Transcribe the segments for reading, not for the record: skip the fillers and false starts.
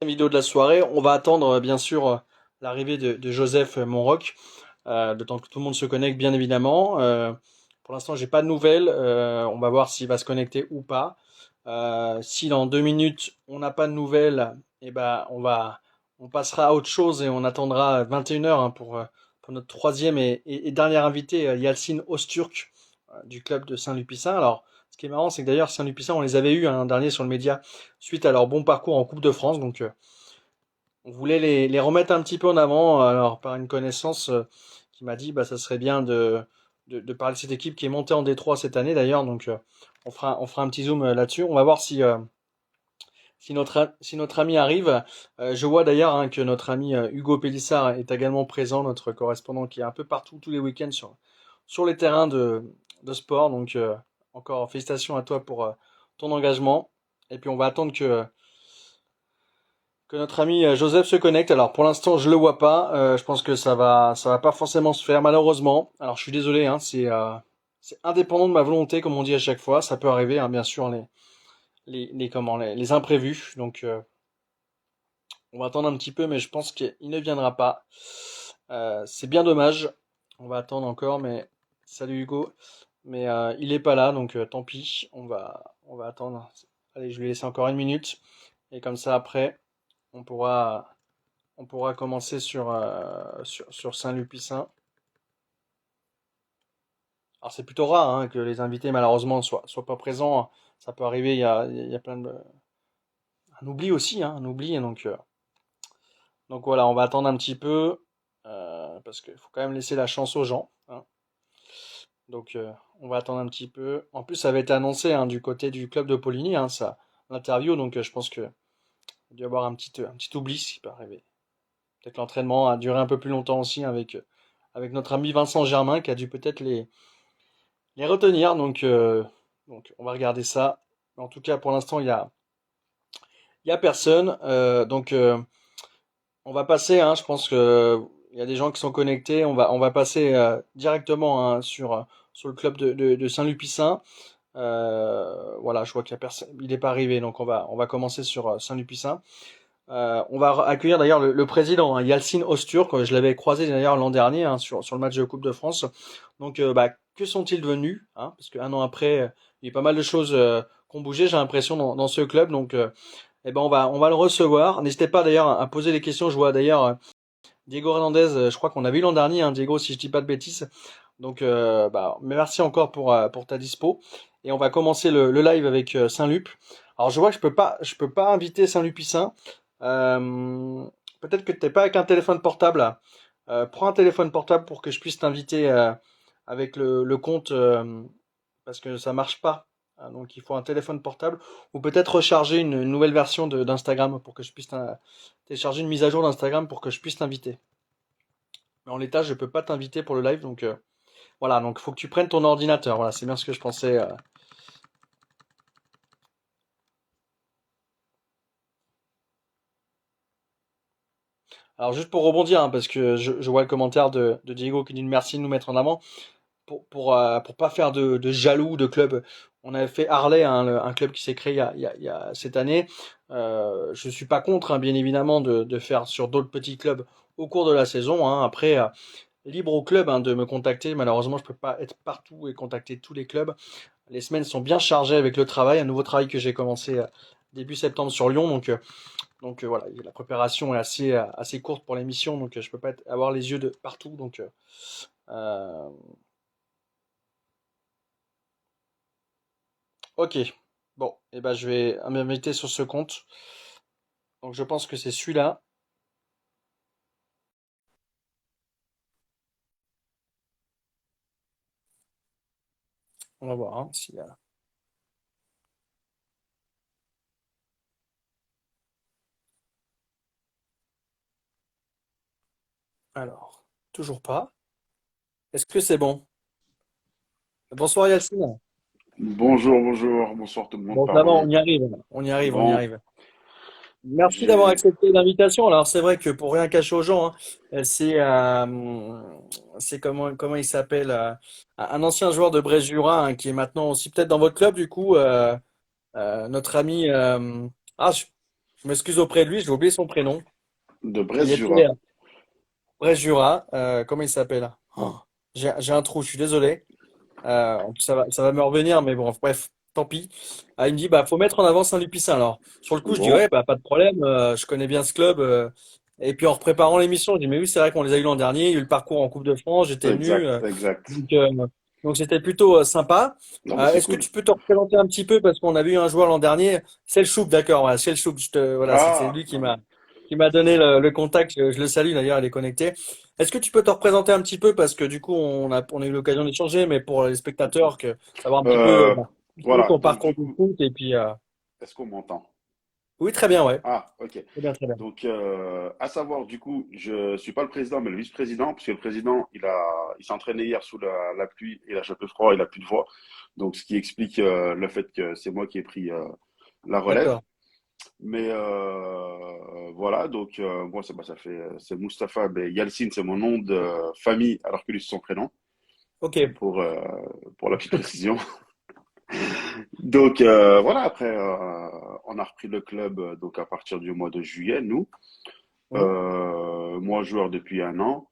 Vidéo de la soirée. On va attendre bien sûr l'arrivée de Joseph Monroc, le temps que tout le monde se connecte bien évidemment. Pour l'instant, j'ai pas de nouvelles. On va voir s'il va se connecter ou pas. Si dans 2 minutes on n'a pas de nouvelles, eh ben on passera à autre chose et on attendra 21h pour notre troisième et dernier invité, Yalcin Öztürk du club de Saint-Lupicin. Alors, ce qui est marrant, c'est que d'ailleurs Saint-Lupicin, on les avait eu un dernier sur le média suite à leur bon parcours en Coupe de France, donc on voulait les remettre un petit peu en avant, alors par une connaissance qui m'a dit bah ça serait bien de parler de cette équipe qui est montée en D3 cette année d'ailleurs, donc on fera un petit zoom là-dessus. On va voir si notre ami arrive. Je vois d'ailleurs hein, que notre ami Hugo Pélissard est également présent, notre correspondant qui est un peu partout tous les week-ends sur les terrains de sport. Donc encore félicitations à toi pour ton engagement. Et puis on va attendre que notre ami Joseph se connecte. Alors pour l'instant, je le vois pas. Je pense que ça va pas forcément se faire malheureusement. Alors je suis désolé, hein, c'est indépendant de ma volonté, comme on dit à chaque fois. Ça peut arriver, hein, bien sûr, les imprévus. Donc on va attendre un petit peu, mais je pense qu'il ne viendra pas. C'est bien dommage. On va attendre encore, mais salut Hugo. Mais il est pas là, donc tant pis. On va attendre. Allez, je lui laisse encore 1 minute. Et comme ça, après, on pourra. On pourra commencer sur Saint-Lupicin. Alors c'est plutôt rare hein, que les invités malheureusement soient pas présents. Ça peut arriver, il y a plein de... Un oubli aussi, hein, un oubli. Donc voilà, on va attendre un petit peu. Parce qu'il faut quand même laisser la chance aux gens, hein. Donc on va attendre un petit peu. En plus ça avait été annoncé hein, du côté du club de Poligny, hein, ça, l'interview. Donc je pense qu'il doit y avoir un petit oubli, ce qui peut arriver. Peut-être l'entraînement a duré un peu plus longtemps aussi avec notre ami Vincent Germain qui a dû peut-être les retenir. Donc on va regarder ça. En tout cas, pour l'instant, il y a personne. Donc on va passer. Hein, je pense que il y a des gens qui sont connectés. On va passer directement hein, sur le club de Saint-Lupicin. Voilà, je vois qu'il y a personne. Il n'est pas arrivé. Donc on va commencer sur Saint-Lupicin. On va accueillir d'ailleurs le président, hein, Yalcin Öztürk. Je l'avais croisé d'ailleurs l'an dernier hein, sur le match de Coupe de France. Donc, bah, que sont-ils devenus hein, parce qu'un an après, il y a pas mal de choses qui ont bougé, j'ai l'impression, dans ce club. Donc, eh ben, on va le recevoir. N'hésitez pas d'ailleurs à poser des questions. Je vois d'ailleurs Diego Hernandez, je crois qu'on a vu l'an dernier, hein, Diego, si je dis pas de bêtises. Donc, bah, merci encore pour ta dispo. Et on va commencer le live avec Saint-Lup. Alors, je vois que je peux pas inviter Saint-Lupicin. Euh, Peut-être que t'es pas avec un téléphone portable là. Prends un téléphone portable pour que je puisse t'inviter avec le compte parce que ça marche pas. Ah, donc il faut un téléphone portable ou peut-être recharger une nouvelle version d'Instagram pour que je puisse télécharger une mise à jour d'Instagram pour que je puisse t'inviter. Mais en l'état, je peux pas t'inviter pour le live donc voilà, donc il faut que tu prennes ton ordinateur. Voilà, c'est bien ce que je pensais. Alors juste pour rebondir, hein, parce que je vois le commentaire de Diego qui dit merci de nous mettre en avant. Pour pas faire de jaloux de club. On avait fait Harley, hein, un club qui s'est créé il y a cette année. Je suis pas contre, hein, bien évidemment, de faire sur d'autres petits clubs au cours de la saison, hein. Après, libre au club hein, de me contacter. Malheureusement, je peux pas être partout et contacter tous les clubs. Les semaines sont bien chargées avec le travail, un nouveau travail que j'ai commencé début septembre sur Lyon. Donc voilà, la préparation est assez courte pour l'émission, donc je peux pas avoir les yeux de partout. Donc euh, ok, bon, et ben je vais m'inviter sur ce compte. Donc je pense que c'est celui-là. On va voir hein, s'il y a. Alors, toujours pas. Est-ce que c'est bon? Bonsoir Yacine. Bonjour, bonjour, bonsoir tout le monde, Bon, ça va, pardon. on y arrive. On y arrive, on y Bon, arrive. Merci d'avoir j'ai... accepté l'invitation. Alors c'est vrai que pour rien cacher aux gens, hein, c'est comment il s'appelle un ancien joueur de Brésil hein, qui est maintenant aussi peut-être dans votre club du coup notre ami Je m'excuse auprès de lui, j'ai oublié son prénom. de Il Brest-Jura. était Brest Jura. Comment il s'appelle? Oh, j'ai un trou, je suis désolé. En plus, ça va me revenir, mais bon, bref, tant pis. Il me dit, bah, faut mettre en avant Saint-Lupicin. Alors, sur le coup, je dis, ouais, Bon, bah, pas de problème, je connais bien ce club. Et puis, en préparant l'émission, je dis, mais oui, c'est vrai qu'on les a eu l'an dernier, il y a eu le parcours en Coupe de France, j'étais venu. exact, exact. Donc, euh, donc, c'était plutôt sympa. Non, mais c'est Est-ce que cool. tu peux te représenter un petit peu, parce qu'on avait eu un joueur l'an dernier, c'est le Chouk, d'accord, voilà, c'est le Chouk, voilà, c'est Ah, lui qui m'a donné le contact, je le salue d'ailleurs, il est connecté. Est-ce que tu peux te représenter un petit peu parce que du coup on a eu l'occasion d'échanger, mais pour les spectateurs, que savoir un petit peu euh, bah, voilà, ton donc parcours du du coup, foot et puis est-ce qu'on m'entend? oui très bien ouais Ah, ok. très bien très bien. Donc, à savoir, du coup, je suis pas le président, mais le vice-président, parce que le président, il s'est entraîné hier sous la pluie, il a chopé froid, il a plus de voix. Donc, ce qui explique le fait que c'est moi qui ai pris la relève. D'accord. Mais voilà, donc moi, ça fait, c'est Mustapha, mais Yalcin, c'est mon nom de famille, alors que lui, c'est son prénom, Ok. pour, euh, pour la petite précision. Donc voilà, après, on a repris le club donc à partir du mois de juillet, nous. Mhm. Moi, joueur depuis un an,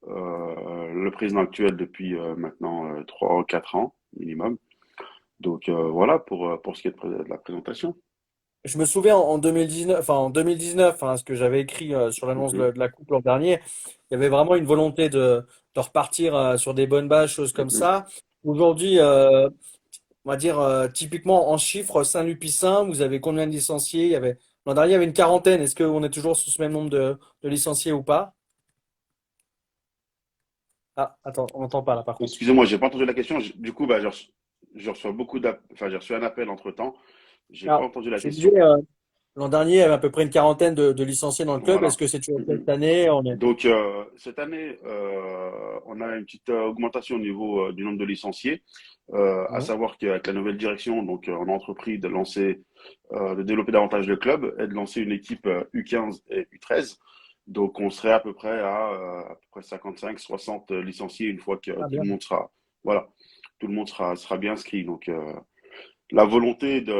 le président actuel depuis maintenant 3 ou 4 ans minimum. Donc voilà pour ce qui est de la présentation. Je me souviens en 2019, enfin en 2019, hein, ce que j'avais écrit sur l'annonce Mhm, de la coupe l'an dernier, il y avait vraiment une volonté de repartir sur des bonnes bases, choses comme mhm. ça. Aujourd'hui, on va dire typiquement en chiffres, Saint-Lupicin, vous avez combien de licenciés? L'an dernier, il y avait une quarantaine. Est-ce qu'on est toujours sous ce même nombre de licenciés ou pas? Ah, attends, on n'entend pas là par contre. Excusez-moi, j'ai pas entendu la question. Du coup, bah, je reçois enfin, j'ai reçu un appel entre-temps. J'ai pas Ah, entendu la je disais, question. l'an dernier, il y avait à peu près une quarantaine de licenciés dans le club. Est-ce Voilà. que c'est toujours le cas Mhm. cette année? On est... Donc, cette année, on a une petite augmentation au niveau du nombre de licenciés, à Mhm. savoir qu'avec la nouvelle direction, donc, on a entrepris de lancer, de développer davantage le club et de lancer une équipe U15 et U13. Donc, on serait à peu près 55-60 licenciés une fois que Ah, tout le bien. monde sera, voilà, tout le monde sera bien inscrit. Donc, la volonté de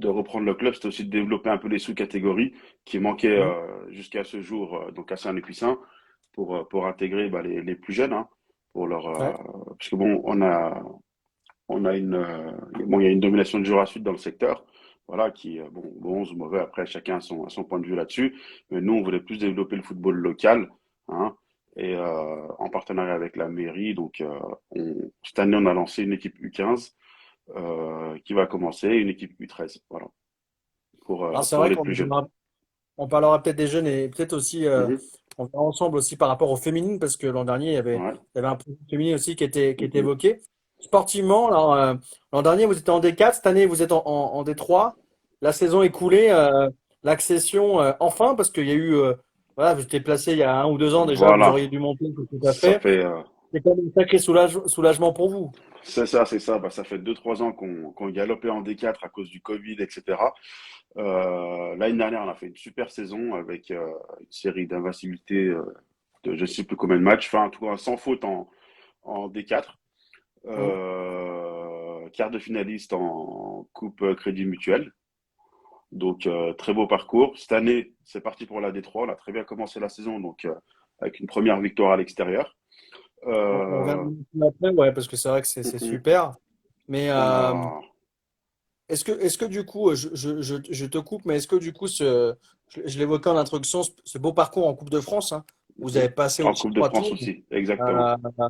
reprendre le club, c'était aussi de développer un peu les sous-catégories qui manquaient Mhm. jusqu'à ce jour donc à Saint-Lépicin pour intégrer bah, les plus jeunes, hein, pour leur Ouais. parce que bon on a une bon il y a une domination de Jura Sud dans le secteur, voilà qui bon bon ou mauvais après chacun a son point de vue là-dessus, mais nous on voulait plus développer le football local, hein, et en partenariat avec la mairie donc cette année on a lancé une équipe U15 qui va commencer, une équipe U13, voilà Alors c'est pour vrai les plus jeunes. on parlera peut-être des jeunes et peut-être aussi, Mhm. on verra ensemble aussi par rapport aux féminines, parce que l'an dernier, Ouais. il y avait un projet féminin aussi qui était Mhm. évoqué. Sportivement, alors, l'an dernier, vous étiez en D4, cette année, vous êtes en D3. La saison écoulée, l'accession, enfin, parce qu'il y a eu, voilà, vous étiez placé il y a 1 ou 2 ans déjà, vous Voilà, auriez dû monter, c'est tout à ça fait. fait, C'est quand même un sacré soulagement pour vous. c'est ça. Bah, ça fait 2, 3 ans qu'on galopait en D4 à cause du Covid, etc. L'année dernière, on a fait une super saison avec une série d'invincibilité de je ne sais plus combien de matchs, enfin, en tout cas, sans faute en D4. Mmh. Quart de finaliste en Coupe Crédit Mutuel. Donc, très beau parcours. Cette année, c'est parti pour la D3. On a très bien commencé la saison, donc avec une première victoire à l'extérieur. On Euh, reviendra après, ouais, parce que c'est vrai que c'est mhm. super. Mais, On a. est-ce que du coup, je te coupe, mais est-ce que du coup, je l'évoquais en introduction, ce beau parcours en Coupe de France, hein, vous Mhm. avez passé En aussi Coupe de trois France tours, aussi, exactement. euh,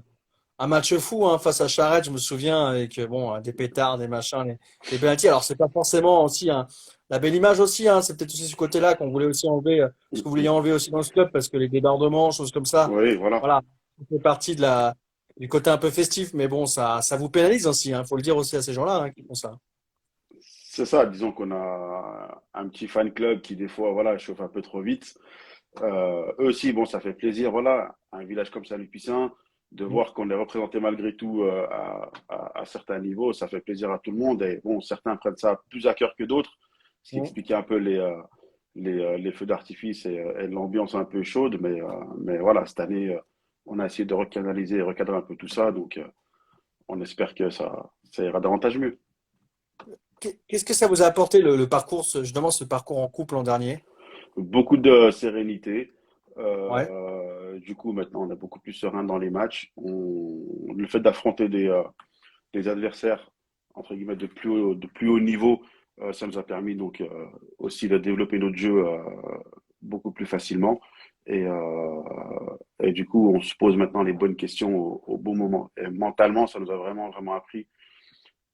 un match fou hein, face à Charette, je me souviens, avec bon, des pétards, des machins, les pénaltys. Alors, c'est pas forcément aussi la belle image aussi, hein, c'est peut-être aussi ce côté-là qu'on voulait aussi enlever, ce que vous vouliez Mhm. enlever aussi dans ce club, parce que les débordements, choses comme ça, Oui, voilà. voilà, ça fait partie du côté un peu festif, mais bon, ça vous pénalise aussi, hein, faut le dire aussi à ces gens-là hein, qui font ça. C'est ça, disons qu'on a un petit fan club qui, des fois, voilà, chauffe un peu trop vite. Eux aussi, bon, ça fait plaisir, voilà, un village comme Saint-Lupicin, de voir qu'on est représenté malgré tout à certains niveaux, ça fait plaisir à tout le monde. Et bon, certains prennent ça plus à cœur que d'autres, ce qui Mhm. explique un peu les feux d'artifice et l'ambiance un peu chaude. Mais voilà, cette année, on a essayé de recanaliser et recadrer un peu tout ça, donc on espère que ça ira davantage mieux. Qu'est-ce que ça vous a apporté le parcours, justement ce parcours en couple l'an dernier? Beaucoup de sérénité. Ouais. Du coup, maintenant, on est beaucoup plus serein dans les matchs. Le fait d'affronter des adversaires, entre guillemets, de plus haut niveau, ça nous a permis donc aussi de développer notre jeu beaucoup plus facilement. Et, euh, et du coup, on se pose maintenant les bonnes questions au bon moment. Et mentalement, ça nous a vraiment, vraiment appris.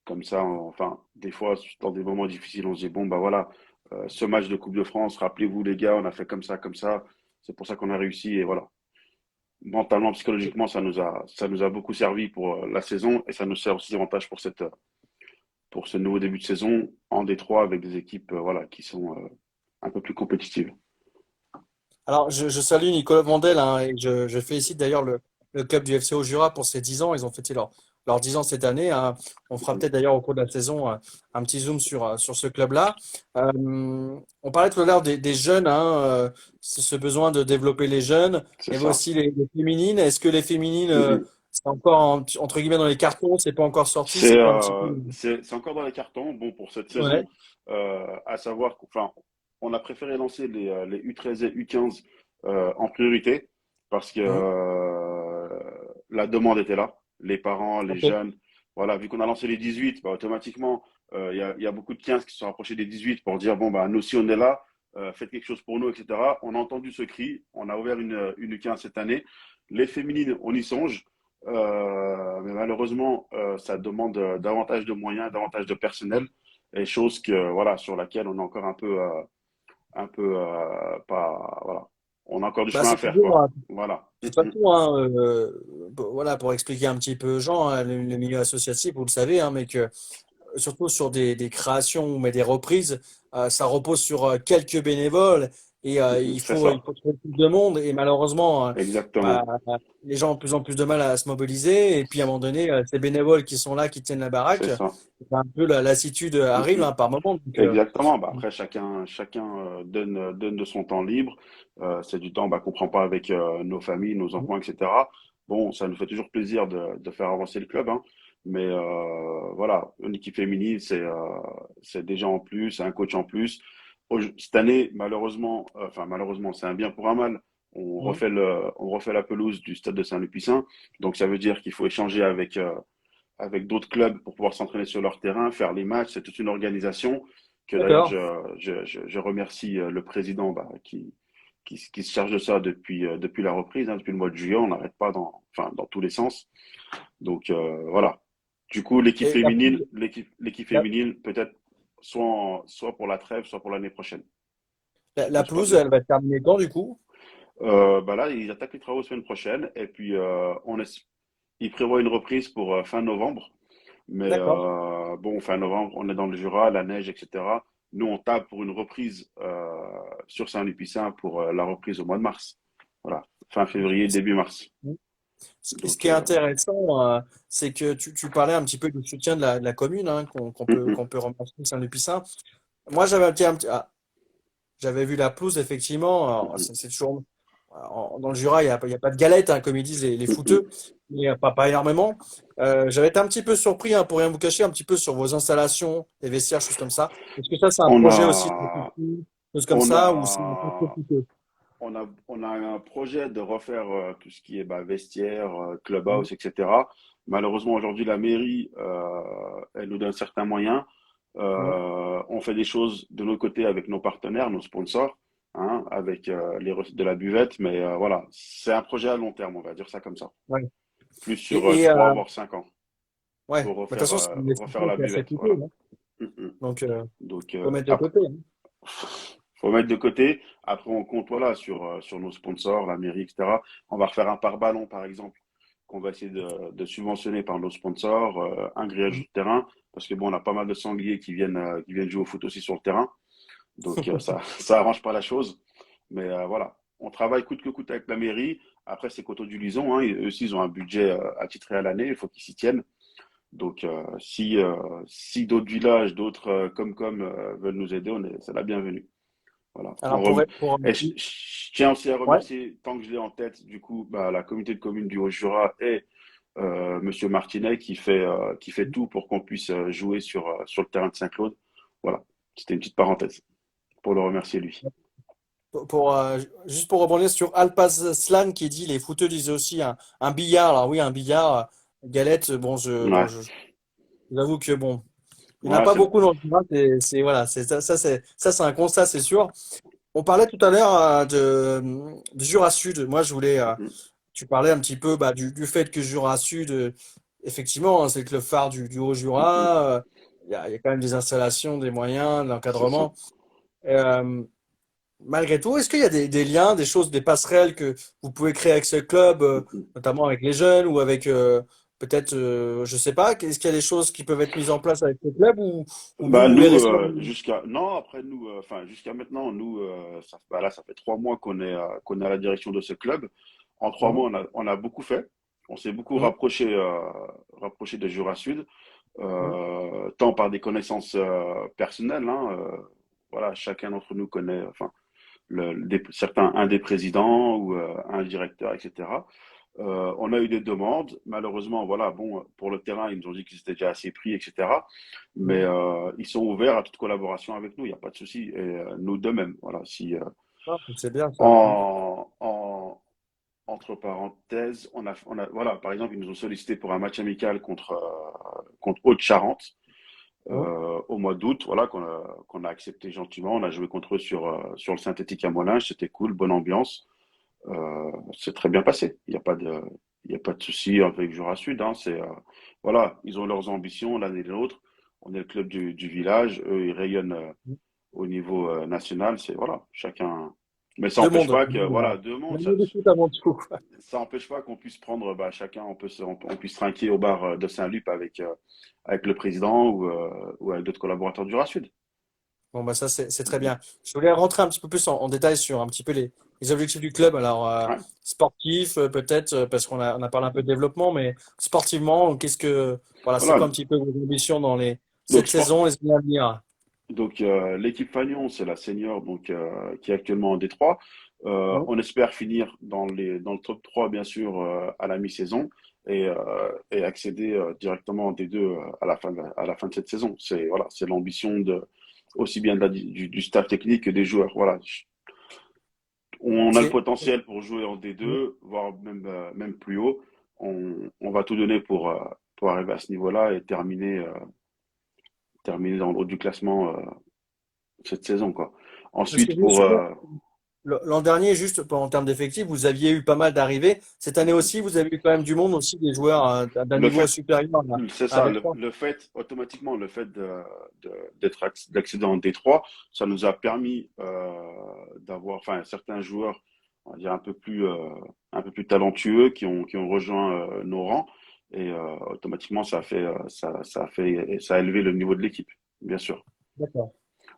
Comme ça, enfin, des fois, dans des moments difficiles, on se dit, bon, bah voilà, ce match de Coupe de France, rappelez-vous les gars, on a fait comme ça, c'est pour ça qu'on a réussi, et voilà. Mentalement, psychologiquement, ça nous a beaucoup servi pour la saison, et ça nous sert aussi davantage pour ce nouveau début de saison en Détroit avec des équipes, voilà, qui sont un peu plus compétitives. Alors, je salue Nicolas Vandel, hein, et je félicite d'ailleurs le club du FC au Jura pour ses 10 ans. Ils ont fêté leurs 10 ans cette année, hein. On fera Mhm. peut-être d'ailleurs au cours de la saison un petit zoom sur ce club-là. On parlait tout à l'heure des jeunes, hein, ce besoin de développer les jeunes. C'est Il y avait ça. aussi les féminines. Est-ce que les féminines, Mhm. c'est encore entre guillemets dans les cartons, c'est pas encore sorti, c'est pas un petit peu. C'est encore dans les cartons. Bon, pour cette saison, Ouais. à savoir qu'enfin, on a préféré lancer les U13 et U15 en priorité parce que Hein. la demande était là. Les parents, les Ok. jeunes, voilà, vu qu'on a lancé les 18, bah, automatiquement, il y a beaucoup de 15 qui se sont rapprochés des 18 pour dire, bon, bah, nous aussi on est là, faites quelque chose pour nous, etc. On a entendu ce cri, on a ouvert une U15 cette année. Les féminines, on y songe. Mais malheureusement, ça demande davantage de moyens, davantage de personnel, et chose que voilà sur laquelle on est encore un peu pas voilà, on a encore du Bah, chemin à c'est faire toujours, quoi. Voilà. de toute façon, hein, voilà, pour expliquer un petit peu aux gens, hein, le milieu associatif, vous le savez, hein, mais que surtout sur des créations, mais des reprises, ça repose sur quelques bénévoles et C'est ça, il faut trouver plus de monde. Et malheureusement, bah, exactement, les gens ont de plus en plus de mal à se mobiliser. Et puis à un moment donné, ces bénévoles qui sont là, qui tiennent la baraque, c'est ça. un peu la lassitude arrive hein, par moment. Donc, Exactement. Bah, après, chacun donne de son temps libre. C'est du temps bah, qu'on prend pas avec nos familles, nos enfants, etc. Bon, ça nous fait toujours plaisir de faire avancer le club, hein. Mais voilà, une équipe féminine, c'est des gens en plus, c'est un coach en plus. Cette année, malheureusement, enfin malheureusement, c'est un bien pour un mal. On refait la pelouse du stade de Saint-Lupicin. Donc ça veut dire qu'il faut échanger avec d'autres clubs pour pouvoir s'entraîner sur leur terrain, faire les matchs. C'est toute une organisation que d'ailleurs d'accord. je remercie le président bah, qui se charge de ça depuis la reprise, hein, depuis le mois de juillet. On n'arrête pas enfin, dans tous les sens. Donc voilà. Du coup, Et l'équipe la, féminine peut-être soit pour la trêve, soit pour l'année prochaine. Si la tout se passe pelouse, bien. elle va terminer quand du coup? Bah là, ils attaquent les travaux semaine prochaine et puis ils prévoient une reprise pour fin novembre. Mais D'accord. bon, fin novembre, on est dans le Jura, la neige, etc. Nous, on tape pour une reprise sur Saint-Lupicin pour la reprise au mois de mars. Voilà, fin février, début mars. Ce Donc, qui est intéressant, c'est que tu parlais un petit peu du soutien de la commune, hein, mm, qu'on peut remercier Saint-Lupicin. Moi, j'avais vu la pelouse, effectivement. Alors, mm, c'est toujours dans le Jura, il y a pas de galette, hein, comme ils disent les mm, mm. footeux, mais pas énormément. J'avais été un petit peu surpris, hein, pour rien vous cacher, un petit peu sur vos installations, les vestiaires, choses comme ça. Est-ce que ça, c'est un On a, projet aussi, choses comme on ça, ou c'est un peu trop a, coûteux? on a un projet de refaire tout ce qui est bah, vestiaire, Mhm. clubhouse, etc. Malheureusement, aujourd'hui, la mairie, elle nous donne certains moyens. Ouais. On fait des choses de nos côtés avec nos partenaires, nos sponsors, hein, avec les recettes de la buvette. Mais voilà, c'est un projet à long terme, on va dire ça comme ça. Ouais. Plus sur Et, 3 voire 5 ans ouais, pour bah, de toute façon, c'est une refaire investissement la qui est assez buvette. coûteux, Voilà. hein. Mm, mm. Donc, Donc, faut mettre de après, côté, hein. faut mettre de côté. Après, on compte voilà, sur nos sponsors, la mairie, etc. On va refaire un pare-ballon, par exemple, qu'on va essayer de subventionner par nos sponsors, un grillage Mhm. de terrain, parce que bon, on a pas mal de sangliers qui viennent jouer au foot aussi sur le terrain. Donc, ça arrange pas la chose. Mais voilà, on travaille coûte que coûte avec la mairie. Après, c'est Coteau du Lison, hein, eux aussi, ils ont un budget attitré à l'année, il faut qu'ils s'y tiennent. Donc, si d'autres villages, d'autres veulent nous aider, c'est la bienvenue. Voilà. Alors, Et je tiens aussi à ouais, remercier, tant que je l'ai en tête, du coup, bah, la communauté de communes du Haut-Jura et Monsieur Martinet qui fait tout pour qu'on puisse jouer sur le terrain de Saint-Claude. Voilà, c'était une petite parenthèse pour le remercier lui. Juste pour rebondir sur Alpaslan qui dit les footeux disaient aussi un billard. Alors oui, un billard, galette, Ouais, j'avoue que bon, il n'y en a ouais, pas c'est beaucoup dans le Jura, voilà, c'est un constat, c'est sûr. On parlait tout à l'heure de Jura Sud. Moi, tu parlais un petit peu du fait que Jura Sud, effectivement, hein, c'est le club phare du Haut-Jura. Il y a quand même des installations, des moyens, de c'est ça. l'encadrement. Euh, Malgré tout, est-ce qu'il y a des liens, des choses, des passerelles que vous pouvez créer avec ce club, notamment avec les jeunes ou avec peut-être, je sais pas, est-ce qu'il y a des choses qui peuvent être mises en place avec ce club ou Bah vous verrez nous ça? jusqu'à non après nous enfin jusqu'à maintenant nous ça bah là ça fait 3 mois qu'on est à la direction de ce club. En trois Mhm, mois on a beaucoup fait. On s'est beaucoup mhm, rapproché de Jura Sud, mhm. tant par des connaissances personnelles. Hein, voilà, chacun d'entre nous connaît enfin certains un des présidents ou un directeur, etc. On a eu des demandes. Malheureusement, voilà, bon, pour le terrain, ils nous ont dit qu'ils étaient déjà assez pris, etc. Mais Mhm. ils sont ouverts à toute collaboration avec nous, il n'y a pas de souci. Et nous de même, voilà. Si Ah, c'est bien ça. Mhm. en, en- entre parenthèses, voilà, par exemple, ils nous ont sollicité pour un match amical contre Haute-Charente Mhm. au mois d'août, voilà, qu'on a accepté gentiment. On a joué contre eux sur le synthétique à Moulins, c'était cool, bonne ambiance. C'est très bien passé. Il y a pas de souci avec Jura Sud. Hein. Voilà, ils ont leurs ambitions l'un et l'autre. On est le club du village. Eux, ils rayonnent au niveau national. C'est voilà, chacun. Mais ça Deux n'empêche mondes. pas que voilà, deux mondes. Le monde de foot avant tout. Ça n'empêche pas qu'on puisse prendre, bah, chacun, on puisse trinquer au bar de Saint-Lup avec le président ou avec d'autres collaborateurs du Jura Sud. Bon, bah ça, c'est très bien. Je voulais rentrer un petit peu plus en détail sur un petit peu les objectifs du club. Alors, Ouais. sportif, peut-être, parce on a parlé un peu de développement, mais sportivement, voilà, c'est quoi un Voilà. petit peu vos ambitions dans Donc cette sport, saison et les années à venir? Donc l'équipe Fagnon, c'est la senior donc qui est actuellement en D3. Hein. On espère finir dans le top 3 bien sûr à la mi-saison et accéder directement en D2 à la fin de cette saison. C'est voilà, c'est l'ambition de aussi bien du staff technique que des joueurs. Voilà, on a le Ok. potentiel pour jouer en D2, voire même plus haut. On va tout donner pour arriver à ce niveau-là et terminer dans le haut du classement cette saison, quoi. Parce que Ensuite, je me pour souviens, l'an dernier, juste en termes d'effectifs, vous aviez eu pas mal d'arrivées. Cette année aussi, vous avez eu quand même du monde aussi, des joueurs d'un le niveau fait, supérieur c'est à ça, V3. le fait, automatiquement, le fait d'accéder en D3, ça nous a permis d'avoir, enfin, certains joueurs, on va dire, un peu plus talentueux qui ont rejoint nos rangs. Et automatiquement, ça a élevé le niveau de l'équipe, bien sûr. D'accord.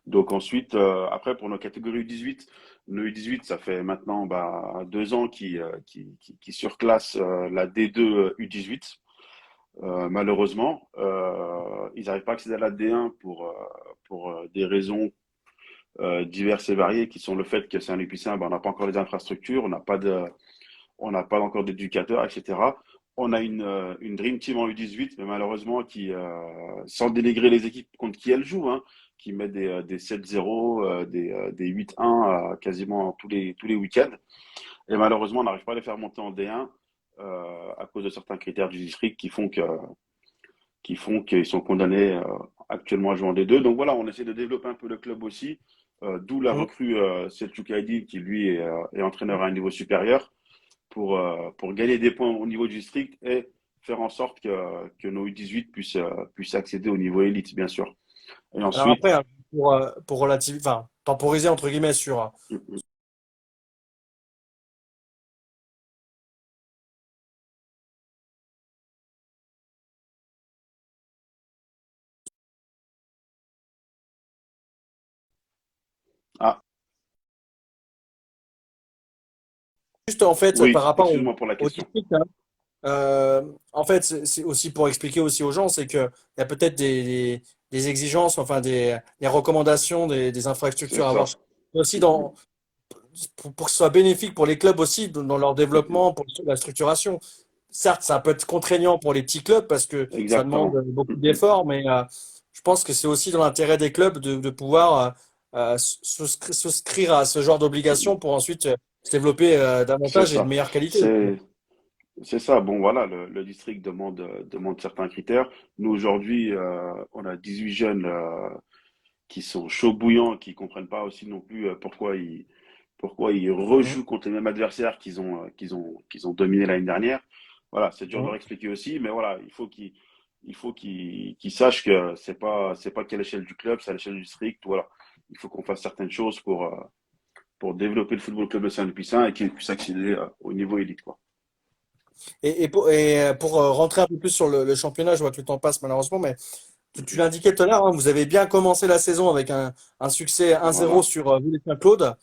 Donc ensuite, après pour nos catégories U18, nos U18, ça fait maintenant 2 ans qui surclassent la D2 U18. Malheureusement, ils n'arrivent pas à accéder à la D1 pour des raisons diverses et variées, qui sont le fait que Saint-Lupicin, on n'a pas encore les infrastructures, on n'a pas encore d'éducateurs, etc. On a une Dream Team en U18, mais malheureusement, sans dénigrer les équipes contre qui elles jouent, hein, qui met des 7-0, des 8-1 quasiment tous les week-ends. Et malheureusement, on n'arrive pas à les faire monter en D1 à cause de certains critères du district qui font qu'ils sont condamnés actuellement à jouer en D2. Donc voilà, on essaie de développer un peu le club aussi, d'où la Mhm. recrue Selçuk Aydin, qui lui est entraîneur à un niveau supérieur pour gagner des points au niveau du district et faire en sorte que nos U18 puissent accéder au niveau élite, bien sûr. Et Alors ensuite, après, hein, pour relativiser, enfin, temporiser entre guillemets sur. ah Juste en fait, par oui, rapport excuse-moi pour la au question. district, hein, en fait, c'est aussi pour expliquer aussi aux gens, c'est que il y a peut-être des exigences, enfin des recommandations, des C'est infrastructures à avoir ça. aussi pour que ce soit bénéfique pour les clubs aussi dans leur développement, pour la structuration. certes, ça peut être contraignant pour les petits clubs parce que ça demande Exactement. beaucoup Mm. d'efforts, mais je pense que c'est aussi dans l'intérêt des clubs de pouvoir souscrire à ce genre d'obligations Mm. pour ensuite se développer C'est davantage et de ça. meilleure qualité. C'est c'est ça. Bon, voilà, le district demande certains critères. Nous, aujourd'hui, on a 18 jeunes qui sont chauds bouillants, qui comprennent pas aussi non plus pourquoi ils Mhm. rejouent contre les mêmes adversaires qu'ils ont dominés l'année dernière. Voilà, c'est dur de leur Mhm. expliquer aussi, mais voilà, il faut qu'ils sachent que c'est pas qu'à l'échelle du club, c'est à l'échelle du district. Voilà, il faut qu'on fasse certaines choses pour développer le football club de Saint-Lupicin et qu'il puisse accéder au niveau élite, quoi. Pour rentrer un peu plus sur le championnat, je vois que le temps passe malheureusement, mais tu l'indiquais tout à l'heure, hein, vous avez bien commencé la saison avec un succès 1-0 Voilà, sur Villers-Saint-Claude.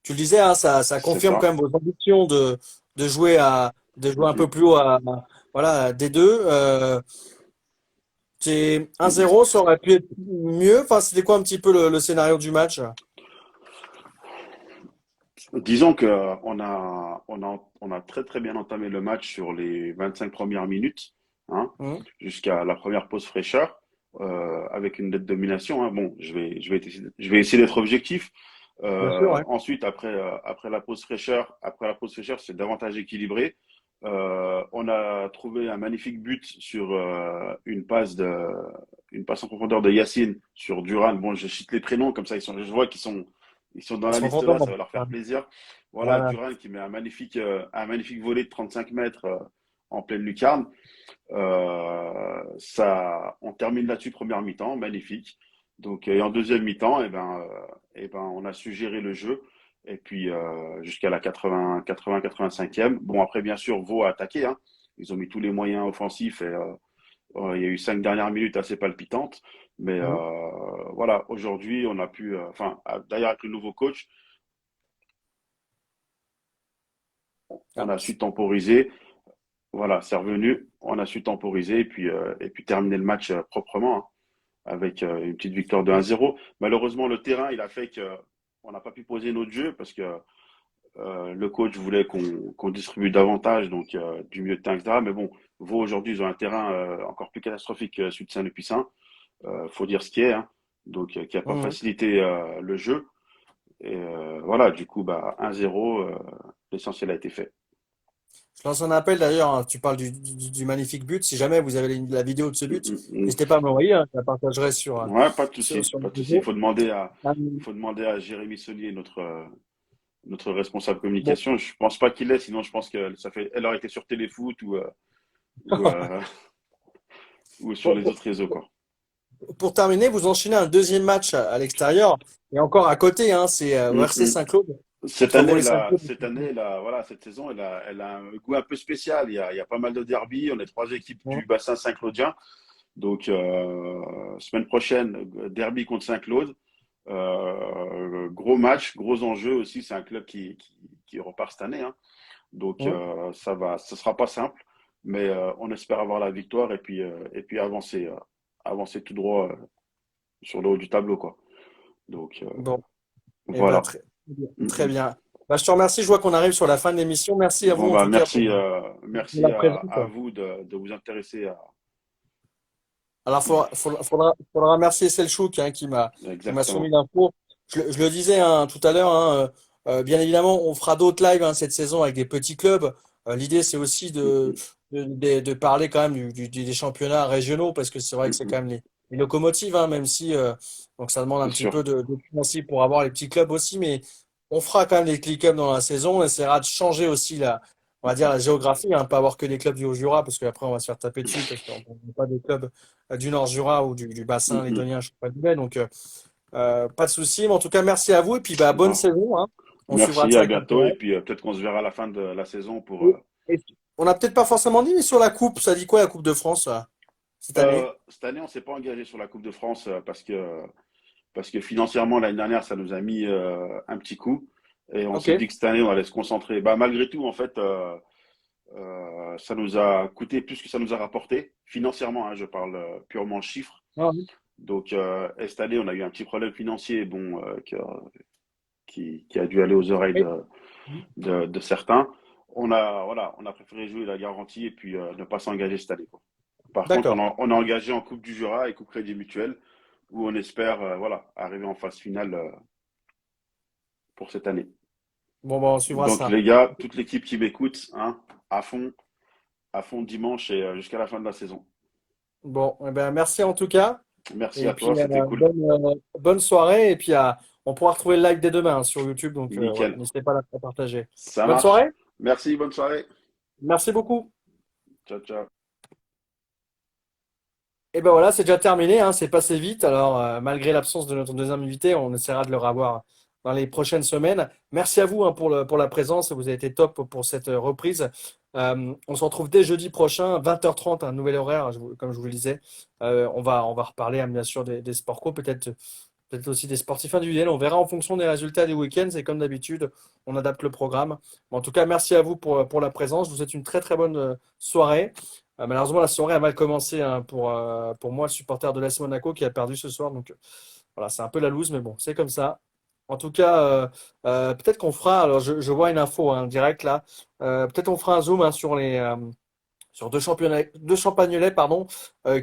Tu le disais, hein, ça c'est confirme ça. quand même vos ambitions de jouer de jouer un peu plus haut voilà, D2. C'est 1-0, ça aurait pu être mieux. Enfin, c'était quoi un petit peu le scénario du match? Disons que on a très très bien entamé le match sur les 25 premières minutes, hein, Mhm. jusqu'à la première pause fraîcheur, avec une nette domination, hein. Bon, je vais essayer d'être objectif. Bien sûr, ouais. Ensuite, après la pause fraîcheur, c'est davantage équilibré. On a trouvé un magnifique but sur une passe en profondeur de Yacine sur Duran. Bon, je cite les prénoms comme ça, je vois ils sont dans Ils la sont liste contents. là, ça va leur faire plaisir. Voilà, Voilà. Duran qui met un magnifique volley de 35 mètres en pleine lucarne. On termine là-dessus première mi-temps, magnifique. Donc, et en deuxième mi-temps, on a su gérer le jeu. Et puis, jusqu'à la 85e. Bon, après, bien sûr, Vaud a attaqué, hein. Ils ont mis tous les moyens offensifs et il y a eu 5 dernières minutes assez palpitantes. Mais Mhm. voilà, aujourd'hui, on a pu, d'ailleurs, avec le nouveau coach, on Ah. a su temporiser. Voilà, c'est revenu, on a su temporiser et puis terminer le match proprement, hein, avec une petite victoire de 1-0. Malheureusement, le terrain, il a fait que on n'a pas pu poser notre jeu parce que le coach voulait qu'on distribue davantage, donc du milieu de terrain, etc. Mais bon, Vaud aujourd'hui, ils ont un terrain encore plus catastrophique que celui de Saint-Lupicin. Faut dire ce qui est, hein. Donc qui n'a pas Mhm. facilité le jeu. Et voilà, du coup, bah 1-0, l'essentiel a été fait. Je lance un appel d'ailleurs, hein, tu parles du magnifique but. Si jamais vous avez la vidéo de ce Mm, but, mm, mm. n'hésitez pas à m'envoyer, hein, je la partagerai Ouais, pas de souci, sur le pas de souci. réseau. Euh, Il faut demander à Jérémy Saunier, notre responsable bon, communication. Je pense pas qu'il l'est, sinon je pense elle aurait été sur Téléfoot ou, euh, ou sur pour, les autres réseaux, quoi. pour terminer, vous enchaînez un deuxième match à l'extérieur et encore à côté, hein, c'est au Mm, RC mm. Saint-Claude contre Vaux-les-Saint-Claude. Cette saison, elle a un goût un peu spécial. Il y a pas mal de derbies. On est trois équipes Mhm. du bassin Saint-Claudien. Donc, semaine prochaine, derby contre Saint-Claude. Gros match, gros enjeu aussi. C'est un club qui repart cette année, hein. Donc, Mhm. ce sera pas simple, mais on espère avoir la victoire et puis avancer tout droit sur le haut du tableau, quoi. Donc, Bon, et ben voilà. Mm, très mm. bien. Bah, je te remercie, je vois qu'on arrive sur la fin de l'émission. Merci à vous Bon, en bah, tout cas pour merci la présence. à vous de vous intéresser à. Alors, faudra remercier Selchouk hein, qui m'a soumis Exactement. l'info. Je le disais hein, tout à l'heure, hein, bien évidemment, on fera d'autres lives hein, cette saison avec des petits clubs. L'idée, c'est aussi Mm, mm, de parler quand même des championnats régionaux parce que c'est vrai mm, que c'est mm. quand même les locomotives, hein, même si donc ça demande un C'est petit sûr. peu de financier pour avoir les petits clubs aussi, mais on fera quand même des petits clubs dans la saison. On essaiera de changer aussi on va dire la géographie, hein, pas avoir que des clubs du Haut-Jura parce qu'après on va se faire taper dessus parce qu'on n'a pas des clubs du Nord-Jura ou du bassin Mm, mm. lédonien, je sais pas du Bay. Donc, pas de souci. Mais en tout cas, merci à vous. Et puis, bah, bonne Bon. saison, hein. On suivra Merci, ça à avec bientôt. Et intérêt. puis peut-être qu'on se verra à la fin de la saison pour. Et- et on n'a peut-être pas forcément dit, mais sur la coupe, ça dit quoi la Coupe de France, cette année? Cette année, on s'est pas engagé sur la Coupe de France parce que financièrement, l'année dernière, ça nous a mis un petit coup. Et on Ok. s'est dit que cette année, on allait se concentrer. Bah, malgré tout, en fait, ça nous a coûté plus que ça nous a rapporté. Financièrement, hein, je parle purement chiffres. Ah oui. Donc, et cette année, on a eu un petit problème financier, qui a dû aller aux oreilles Et- de certains. on a préféré jouer la garantie et puis ne pas s'engager cette année, quoi. Par contre, D'accord. on a engagé en Coupe du Jura et Coupe Crédit Mutuel, où on espère voilà, arriver en phase finale pour cette année. Bon, bon, on suivra Donc ça. les gars, toute l'équipe qui m'écoute, hein, à fond, à fond dimanche et jusqu'à la fin de la saison. Bon, eh ben, merci en tout cas. Merci Et à toi, puis, c'était cool. bonne soirée. Et puis, on pourra retrouver le live dès demain, hein, sur YouTube. Donc, voilà, Nickel. n'hésitez pas à partager. Ça Bonne marche. soirée. Merci, bonne soirée. Merci beaucoup. Ciao, ciao. Et ben voilà, c'est déjà terminé, hein, c'est passé vite. Alors, malgré l'absence de notre deuxième invité, on essaiera de le revoir dans les prochaines semaines. Merci à vous, hein, pour la présence. Vous avez été top pour cette reprise. On se retrouve dès jeudi prochain, 20h30, un nouvel horaire, comme je vous le disais. On va reparler, hein, bien sûr, des sports co, peut-être aussi des sportifs individuels. On verra en fonction des résultats du week-end. C'est comme d'habitude, on adapte le programme. Mais en tout cas, merci à vous pour la présence. Je vous souhaite une très très bonne soirée. Malheureusement, la soirée a mal commencé, hein, pour moi, le supporter de l'AS Monaco qui a perdu ce soir. Donc voilà, c'est un peu la loose, mais bon, c'est comme ça. En tout cas, peut-être qu'on fera. Alors, je vois une info, hein, direct là. Peut-être on fera un zoom, hein, sur deux champagnolais, pardon,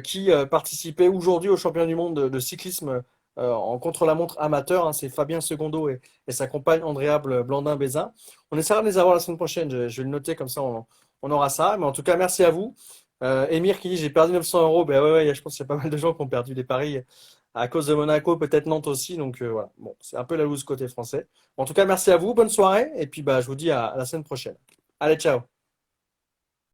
qui participaient aujourd'hui au championnat du monde de cyclisme en contre-la-montre amateur, hein. C'est Fabien Secondo et sa compagne Andrea Blandin-Bézin. On essaiera de les avoir la semaine prochaine. Je vais le noter, comme ça on aura ça. Mais en tout cas, merci à vous. Émir qui dit j'ai perdu 900 euros. Ben ouais, ouais, je pense qu'il y a pas mal de gens qui ont perdu des paris à cause de Monaco, peut-être Nantes aussi. Donc voilà, bon, c'est un peu la loose côté français. En tout cas, merci à vous. Bonne soirée. Et puis bah, je vous dis à la semaine prochaine. Allez, ciao.